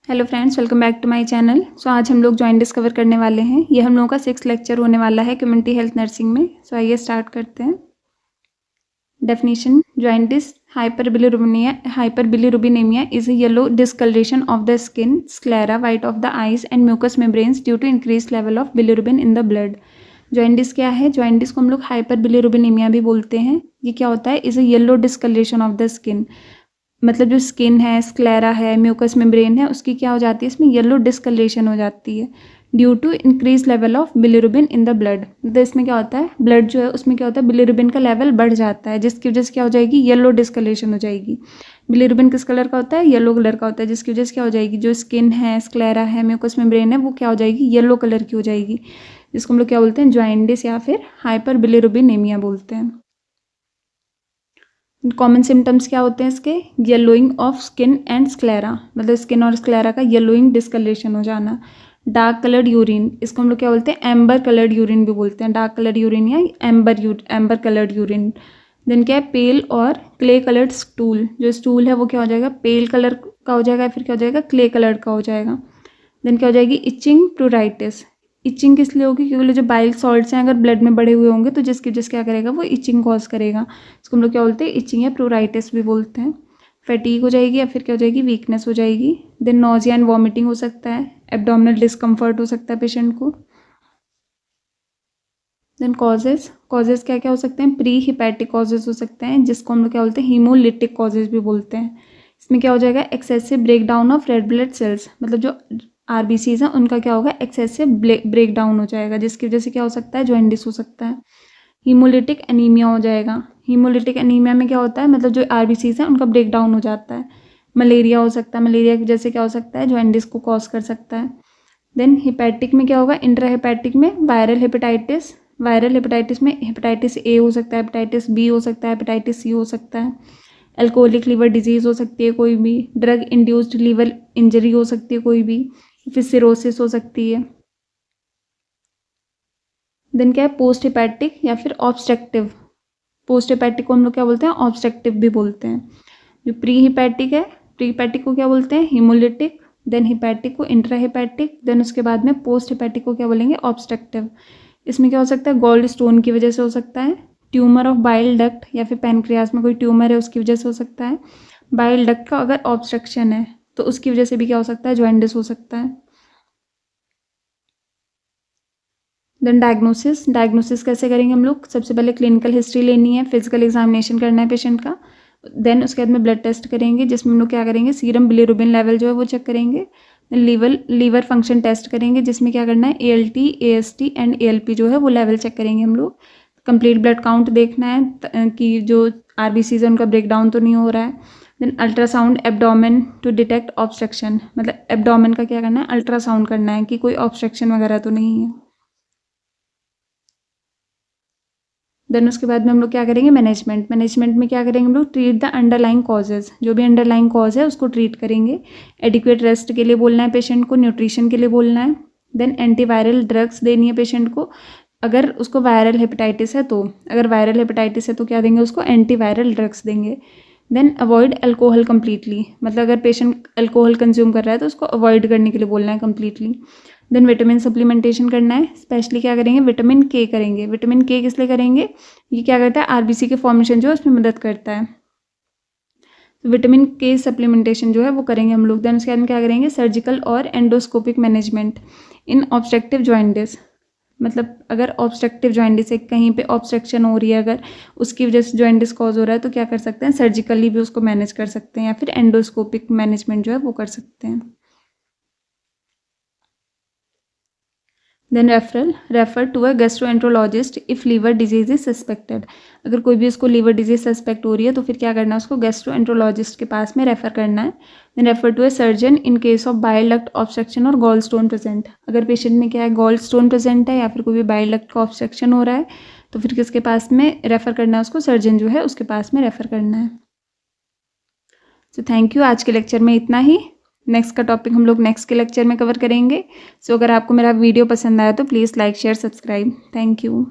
Hello friends, welcome back to my channel. So आज हम लोग जॉइंटिस कवर करने वाले हैं। ये हम लोगों का 6th लेक्चर होने वाला है कम्युनिटी हेल्थ नर्सिंग में। सो आइए स्टार्ट करते हैं। Definition: jaundice hyperbilirubinaemia is a yellow discoloration of the skin, sclera, white of the eyes and mucous membranes due to increased level of bilirubin in the blood। Jaundice क्या है? Jaundice को हम लोग hyperbilirubinaemia भी बोलते हैं। ये क्या होता है? Is a yellow discoloration of the skin, मतलब जो स्किन है, स्क्लेरा है, म्यूकस मेम्ब्रेन है, उसकी क्या हो जाती है? इसमें येलो डिस्कलरेशन हो जाती है due to increase level of bilirubin in the blood. तो इसमें क्या होता है? ब्लड जो है उसमें क्या होता है? बिलिरुबिन का लेवल बढ़ जाता है, जिसकी वजह से क्या हो जाएगी? येलो डिस्कलरेशन हो जाएगी। बिलिरुबिन किस कलर का होता है? येलो कलर का होता है, जिसकी वजह से क्या हो जाएगी? जो स्किन है, स्क्लेरा है, म्यूकस मेम्ब्रेन है, वो क्या हो जाएगी? येलो कलर की हो जाएगी, जिसको हम लोग क्या बोलते हैं? जॉइंटिस या फिर हाइपर बिलिरुबिनेमिया बोलते हैं। कॉमन सिम्टम्स क्या होते हैं इसके? Yellowing of skin and sclera, मतलब स्किन और स्क्लेरा का येलोइंग डिस्कलरेशन हो जाना। डार्क कलर्ड यूरिन, इसको हम लोग क्या बोलते हैं? एम्बर कलर्ड यूरिन भी बोलते हैं। डार्क कलर्ड यूरिन या एम्बर कलर्ड यूरिन। देन क्या है? पेल और क्ले कलर्ड स्टूल, जो स्टूल है वो क्या हो जाएगा? पेल कलर का हो जाएगा, फिर क्या हो जाएगा? क्ले कलर का हो जाएगा। देन क्या हो जाएगी? इचिंग, प्लूराइटिस। इचिंग किस लिए होगी? क्योंकि जो बाइल सॉल्ट्स हैं अगर ब्लड में बढ़े हुए होंगे तो जिसकी वजह से क्या करेगा? वो इचिंग कॉज करेगा। इसको हम लोग क्या बोलते हैं? इचिंग या प्लूराइटिस भी बोलते हैं। फैटीग हो जाएगी या फिर क्या हो जाएगी? वीकनेस हो जाएगी। देन नोजिया एंड वॉमिटिंग हो सकता है। एब्डोमिनल डिस्कम्फर्ट हो सकता है पेशेंट को। देन कॉजेज क्या क्या हो सकते हैं? प्री हिपैटिक कॉजेज हो सकते हैं, जिसको हम लोग क्या बोलते हैं? हीमोलिटिक कॉजेज भी बोलते हैं। इसमें क्या हो जाएगा? Excessive break down of red blood cells, मतलब जो आरबीसीज हैं उनका क्या होगा? एक्सेसिव ब्रेक डाउन हो जाएगा, जिसकी वजह से क्या हो सकता है? जॉइंटिस हो सकता है। हीमोलिटिक एनीमिया हो जाएगा। हीमोलिटिक एनीमिया में क्या होता है? मतलब जो आरबीसीज हैं उनका ब्रेक डाउन हो जाता है। मलेरिया हो सकता है, मलेरिया की वजह से क्या हो सकता है? जॉइंटिस को कॉज कर सकता है। देन हिपैटिक में क्या होगा? इंट्रा हिपैटिक में वायरल हेपेटाइटिस। वायरल हेपेटाइटिस में हेपेटाइटिस ए हो सकता है, हेपेटाइटिस बी हो सकता है, हेपेटाइटिस सी हो सकता है। अल्कोहलिक लीवर डिजीज़ हो सकती है कोई भी। ड्रग इंड्यूस्ड लीवर इंजरी हो सकती है कोई भी। फिर सिरोसिस हो सकती है। देन क्या है? पोस्ट हिपैटिक या फिर ऑब्स्ट्रक्टिव। पोस्ट हिपैटिक को हम लोग क्या बोलते हैं? ऑब्स्ट्रक्टिव भी बोलते हैं। जो प्री हिपैटिक है, प्री हिपैटिक को क्या बोलते हैं? हीमोलिटिक। देन हिपैटिक को इंट्रा हिपैटिक। देन उसके बाद में पोस्ट हिपैटिक को क्या बोलेंगे? ऑब्स्ट्रक्टिव। इसमें क्या हो सकता है? गोल्ड स्टोन की वजह से हो सकता है। ट्यूमर ऑफ बाइल डक्ट या फिर पैनक्रियास में कोई ट्यूमर है उसकी वजह से हो सकता है। बाइल डक्ट का अगर ऑब्स्ट्रक्शन है तो उसकी वजह से भी क्या हो सकता है? जॉइंटिस हो सकता है। देन डायग्नोसिस कैसे करेंगे हम लोग? सबसे पहले क्लिनिकल हिस्ट्री लेनी है, फिजिकल एग्जामिनेशन करना है पेशेंट का। देन उसके बाद में ब्लड टेस्ट करेंगे, जिसमें हम लोग क्या करेंगे? सीरम बिलिरुबिन लेवल जो है वो चेक करेंगे। लीवर फंक्शन टेस्ट करेंगे, जिसमें क्या करना है? ALT, AST एंड ALP जो है वो लेवल चेक करेंगे हम लोग। कंप्लीट ब्लड काउंट देखना है कि जो आरबीसीज है उनका ब्रेकडाउन तो नहीं हो रहा है। Then ultrasound abdomen to detect obstruction, मतलब एब्डोमेन का क्या करना है? अल्ट्रासाउंड करना है कि कोई ऑब्स्ट्रक्शन वगैरह तो नहीं है। देन उसके बाद में हम लोग क्या करेंगे? मैनेजमेंट में क्या करेंगे हम लोग? ट्रीट द अंडरलाइंग कॉजेज, जो भी अंडरलाइंग कॉज है उसको ट्रीट करेंगे। एडिक्वेट रेस्ट के लिए बोलना है पेशेंट को, न्यूट्रिशन के लिए बोलना है। देन एंटीवायरल ड्रग्स देनी है पेशेंट को, अगर उसको वायरल हेपेटाइटिस है तो। अगर वायरल हेपेटाइटिस है तो क्या देंगे उसको? एंटीवायरल ड्रग्स देंगे। देन अवॉइड अल्कोहल कम्प्लीटली, मतलब अगर पेशेंट अल्कोहल कंज्यूम कर रहा है तो उसको अवॉइड करने के लिए बोलना है कम्प्लीटली। देन विटामिन सप्लीमेंटेशन करना है, स्पेशली क्या करेंगे? विटामिन के करेंगे। विटामिन के किस लिए करेंगे? ये क्या करता है? आरबीसी के फॉर्मेशन जो है उसमें मदद करता है, तो विटामिन के सप्लीमेंटेशन जो है वो करेंगे हम लोग। देन उसके बाद में क्या करेंगे? सर्जिकल और एंडोस्कोपिक मैनेजमेंट इन ऑब्स्ट्रक्टिव जॉइंटिस, मतलब अगर ऑब्स्ट्रक्टिव जॉइंटिस है, कहीं पे ऑब्स्ट्रक्शन हो रही है, अगर उसकी वजह से जॉइंटिस कॉज हो रहा है तो क्या कर सकते हैं? सर्जिकली भी उसको मैनेज कर सकते हैं या फिर एंडोस्कोपिक मैनेजमेंट जो है वो कर सकते हैं। Then refer to a gastroenterologist if liver disease is suspected. अगर कोई भी उसको लीवर डिजीज सस्पेक्ट हो रही है तो फिर क्या करना है? उसको गैस्ट्रोएंट्रोलॉजिस्ट के पास में रेफर करना है। Then refer to a surgeon in case of bile duct obstruction और गॉल स्टोन प्रेजेंट। अगर पेशेंट में क्या है? गॉल स्टोन प्रेजेंट है या फिर कोई भी बाइल डक्ट का ऑब्स्ट्रक्शन हो रहा है तो फिर किसके पास में रेफर करना है? उसको सर्जन जो है उसके पास में रेफर करना है। So thank you. आज के लेक्चर में इतना ही। नेक्स्ट का टॉपिक हम लोग नेक्स्ट के लेक्चर में कवर करेंगे। सो अगर आपको मेरा वीडियो पसंद आया तो please like share subscribe. Thank you.